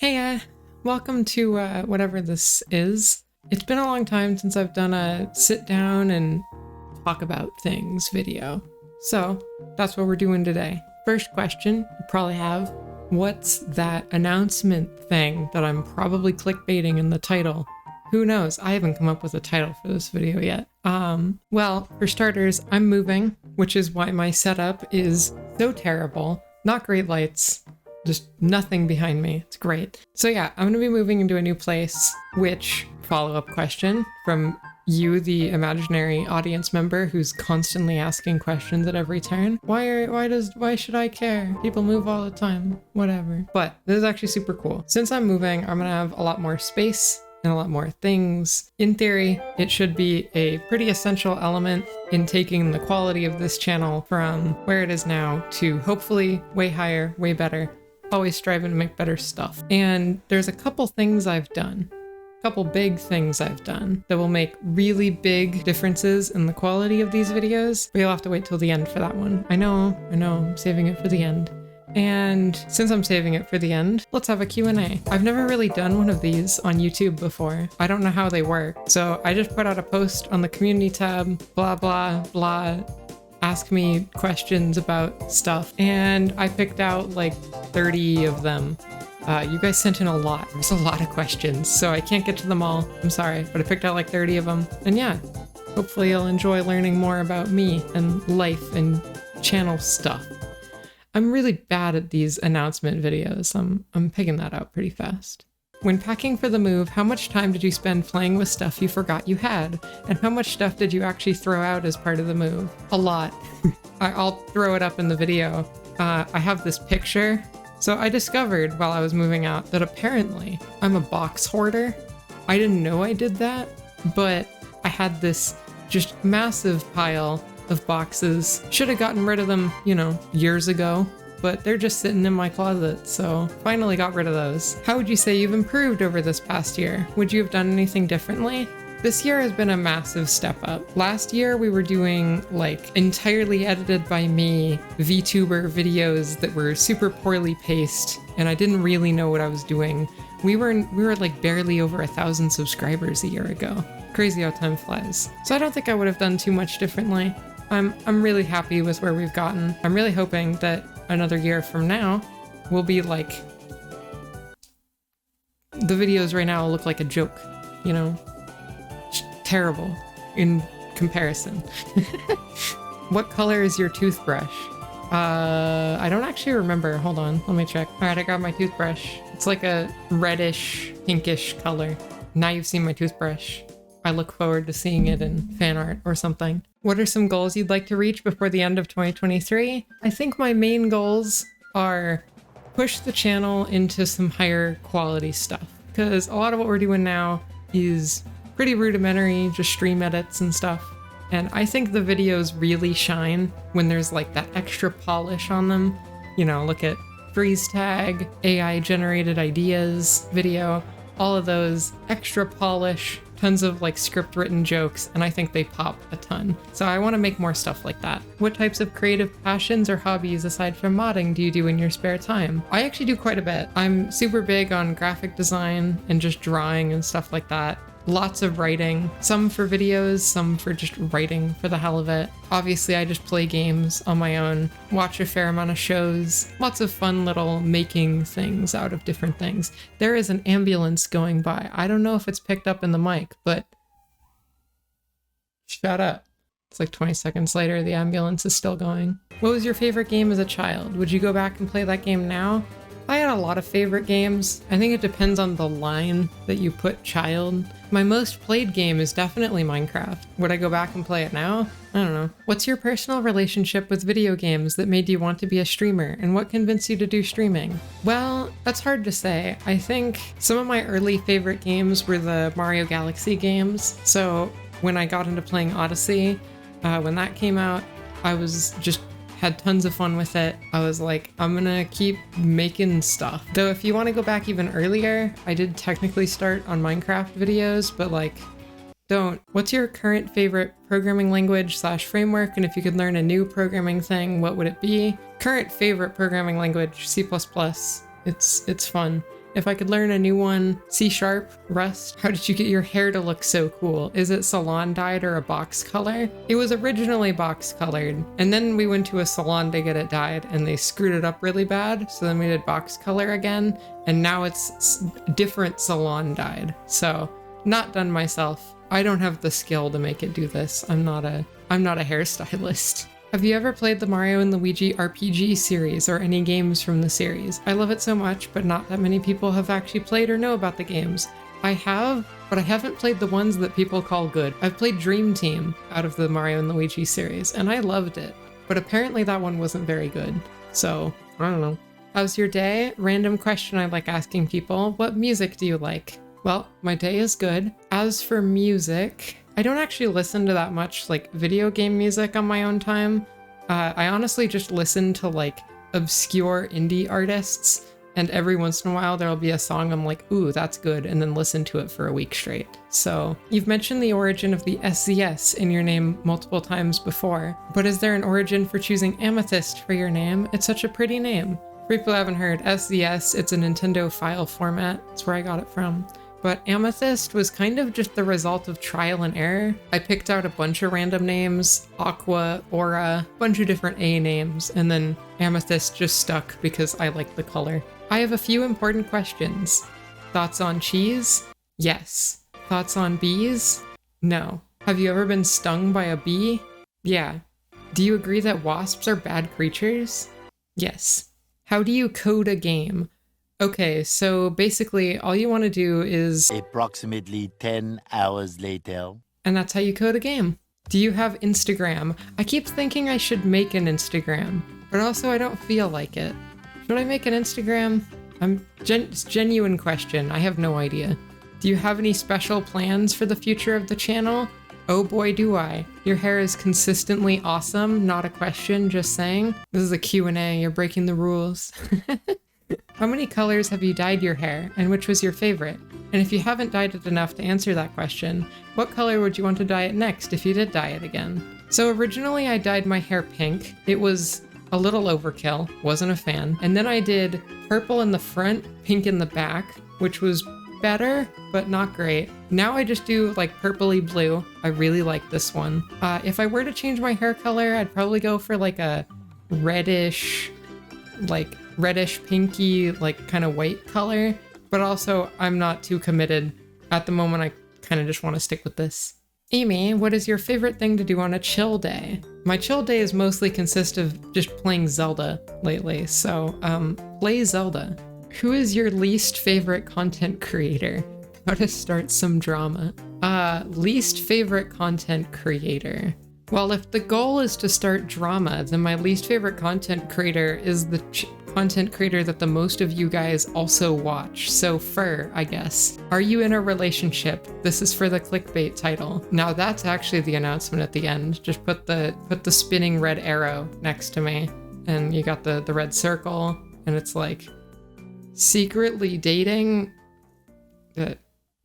Hey, welcome to whatever this is. It's been a long time since I've done a sit down and talk about things video. So that's what we're doing today. First question you probably have, what's that announcement thing that I'm probably clickbaiting in the title? Who knows? I haven't come up with a title for this video yet. Well, for starters, I'm moving, which is why my setup is so terrible. Not great lights. Just nothing behind me. It's great. So yeah, I'm going to be moving into a new place, which, follow-up question from you, the imaginary audience member who's constantly asking questions at every turn. Why should I care? People move all the time, whatever. But this is actually super cool. Since I'm moving, I'm going to have a lot more space and a lot more things. In theory, it should be a pretty essential element in taking the quality of this channel from where it is now to hopefully way higher, way better. Always striving to make better stuff. And there's a couple things I've done, a couple big things I've done that will make really big differences in the quality of these videos, but you'll have to wait till the end for that one. I know, I'm saving it for the end. And since I'm saving it for the end, let's have a Q&A. I've never really done one of these on YouTube before. I don't know how they work. So I just put out a post on the community tab, blah, blah, blah. Ask me questions about stuff, and I picked out like 30 of them. You guys sent in a lot. There's a lot of questions, so I can't get to them all. I'm sorry, but I picked out like 30 of them. And yeah, hopefully you'll enjoy learning more about me and life and channel stuff. I'm really bad at these announcement videos. I'm picking that out pretty fast. When packing for the move, how much time did you spend playing with stuff you forgot you had? And how much stuff did you actually throw out as part of the move? A lot. I'll throw it up in the video. I have this picture. So I discovered while I was moving out that apparently I'm a box hoarder. I didn't know I did that, but I had this just massive pile of boxes. Should have gotten rid of them, years ago. But they're just sitting in my closet, so finally got rid of those. How would you say you've improved over this past year? Would you have done anything differently? This year has been a massive step up. Last year we were doing like entirely edited by me VTuber videos that were super poorly paced, and I didn't really know what I was doing. We were like barely over 1,000 subscribers a year ago. Crazy how time flies. So I don't think I would have done too much differently. I'm really happy with where we've gotten. I'm really hoping that another year from now will be like, the videos right now look like a joke, terrible in comparison. What color is your toothbrush? I don't actually remember. Hold on, let me check. All right, I got my toothbrush. It's like a reddish, pinkish color. Now you've seen my toothbrush. I look forward to seeing it in fan art or something. What are some goals you'd like to reach before the end of 2023? I think my main goals are push the channel into some higher quality stuff, because a lot of what we're doing now is pretty rudimentary, just stream edits and stuff. And I think the videos really shine when there's like that extra polish on them. Look at freeze tag, AI generated ideas video, all of those extra polish, tons of like script written jokes, and I think they pop a ton. So I want to make more stuff like that. What types of creative passions or hobbies aside from modding do you do in your spare time? I actually do quite a bit. I'm super big on graphic design and just drawing and stuff like that. Lots of writing, some for videos, some for just writing for the hell of it. Obviously, I just play games on my own, watch a fair amount of shows, lots of fun little making things out of different things. There is an ambulance going by. I don't know if it's picked up in the mic, but shut up. It's like 20 seconds later, the ambulance is still going. What was your favorite game as a child? Would you go back and play that game now? I had a lot of favorite games. I think it depends on the line that you put child. My most played game is definitely Minecraft. Would I go back and play it now? I don't know. What's your personal relationship with video games that made you want to be a streamer, and what convinced you to do streaming? Well, that's hard to say. I think some of my early favorite games were the Mario Galaxy games. So when I got into playing Odyssey, when that came out, I was just had tons of fun with it. I was like, I'm gonna keep making stuff. Though if you want to go back even earlier, I did technically start on Minecraft videos, but like, don't. What's your current favorite programming language / framework? And if you could learn a new programming thing, what would it be? Current favorite programming language, C++. It's fun. If I could learn a new one, C#, Rust. How did you get your hair to look so cool? Is it salon dyed or a box color? It was originally box colored, and then we went to a salon to get it dyed, and they screwed it up really bad, so then we did box color again, and now it's different salon dyed. So, not done myself. I don't have the skill to make it do this. I'm not a hairstylist. Have you ever played the Mario and Luigi RPG series or any games from the series? I love it so much, but not that many people have actually played or know about the games. I have, but I haven't played the ones that people call good. I've played Dream Team out of the Mario and Luigi series, and I loved it. But apparently that one wasn't very good. So, I don't know. How's your day? Random question I like asking people. What music do you like? Well, my day is good. As for music, I don't actually listen to that much like video game music on my own time. I honestly just listen to like obscure indie artists, and every once in a while there'll be a song I'm like, ooh, that's good, and then listen to it for a week straight. So you've mentioned the origin of the SZS in your name multiple times before, but is there an origin for choosing Amethyst for your name? It's such a pretty name. For people who haven't heard, SZS, it's a Nintendo file format. That's where I got it from. But Amethyst was kind of just the result of trial and error. I picked out a bunch of random names, Aqua, Aura, a bunch of different A names, and then Amethyst just stuck because I like the color. I have a few important questions. Thoughts on cheese? Yes. Thoughts on bees? No. Have you ever been stung by a bee? Yeah. Do you agree that wasps are bad creatures? Yes. How do you code a game? Okay, so basically all you want to do is approximately 10 hours later. And that's how you code a game. Do you have Instagram? I keep thinking I should make an Instagram, but also I don't feel like it. Should I make an Instagram? It's a genuine question. I have no idea. Do you have any special plans for the future of the channel? Oh boy, do I. Your hair is consistently awesome. Not a question, just saying. This is a Q&A. You're breaking the rules. How many colors have you dyed your hair, and which was your favorite? And if you haven't dyed it enough to answer that question, what color would you want to dye it next if you did dye it again? So originally I dyed my hair pink. It was a little overkill, wasn't a fan. And then I did purple in the front, pink in the back, which was better, but not great. Now I just do like purpley blue. I really like this one. If I were to change my hair color, I'd probably go for like a reddish pinky, like kind of white color, but also I'm not too committed. At the moment, I kind of just want to stick with this. Amy, what is your favorite thing to do on a chill day? My chill days mostly consist of just playing Zelda lately, so play Zelda. Who is your least favorite content creator? How to start some drama. Least favorite content creator. Well, if the goal is to start drama, then my least favorite content creator is the content creator that the most of you guys also watch. So Fur, I guess. Are you in a relationship? This is for the clickbait title. Now that's actually the announcement at the end. Just put the spinning red arrow next to me, and you got the red circle, and it's like secretly dating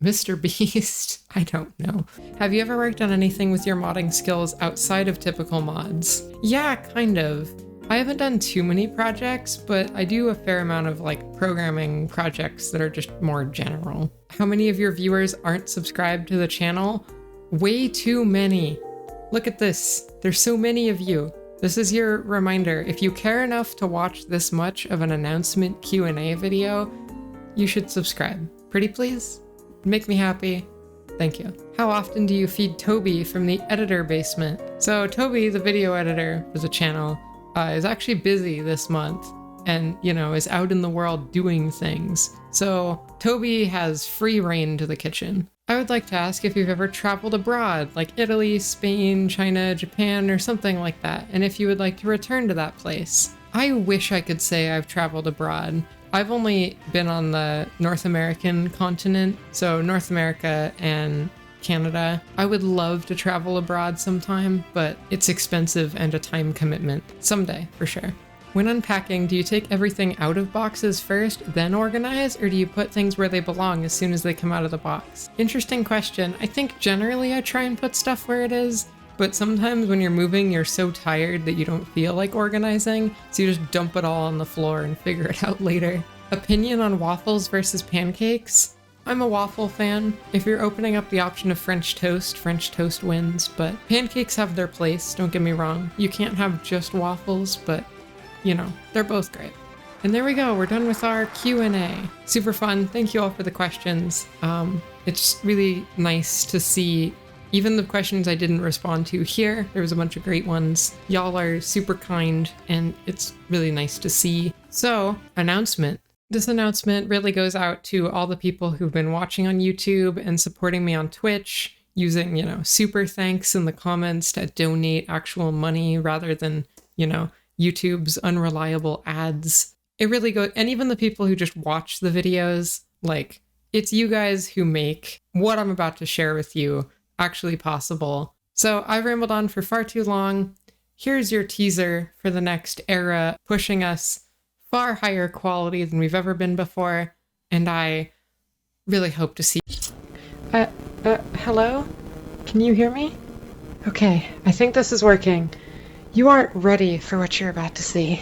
Mr. Beast? I don't know. Have you ever worked on anything with your modding skills outside of typical mods? Yeah, kind of. I haven't done too many projects, but I do a fair amount of like programming projects that are just more general. How many of your viewers aren't subscribed to the channel? Way too many. Look at this. There's so many of you. This is your reminder. If you care enough to watch this much of an announcement Q&A video, you should subscribe. Pretty please? Make me happy. Thank you. How often do you feed Toby from the editor basement? So Toby, the video editor for the channel, is actually busy this month and, is out in the world doing things. So Toby has free reign to the kitchen. I would like to ask if you've ever traveled abroad, like Italy, Spain, China, Japan, or something like that, and if you would like to return to that place. I wish I could say I've traveled abroad. I've only been on the North American continent, so North America and Canada. I would love to travel abroad sometime, but it's expensive and a time commitment. Someday, for sure. When unpacking, do you take everything out of boxes first, then organize, or do you put things where they belong as soon as they come out of the box? Interesting question. I think generally I try and put stuff where it is, but sometimes when you're moving, you're so tired that you don't feel like organizing, so you just dump it all on the floor and figure it out later. Opinion on waffles versus pancakes? I'm a waffle fan. If you're opening up the option of French toast wins, but pancakes have their place, don't get me wrong. You can't have just waffles, but, you know, they're both great. And there we go, we're done with our Q&A. Super fun, thank you all for the questions. It's really nice to see even the questions I didn't respond to here. There was a bunch of great ones. Y'all are super kind, and it's really nice to see. So, announcement. This announcement really goes out to all the people who've been watching on YouTube and supporting me on Twitch, using, you know, super thanks in the comments to donate actual money rather than, you know, YouTube's unreliable ads. It really goes, and even the people who just watch the videos, like, it's you guys who make what I'm about to share with you actually possible. So I've rambled on for far too long. Here's your teaser for the next era, pushing us far higher quality than we've ever been before, and I really hope to see. Hello? Can you hear me? Okay, I think this is working. You aren't ready for what you're about to see.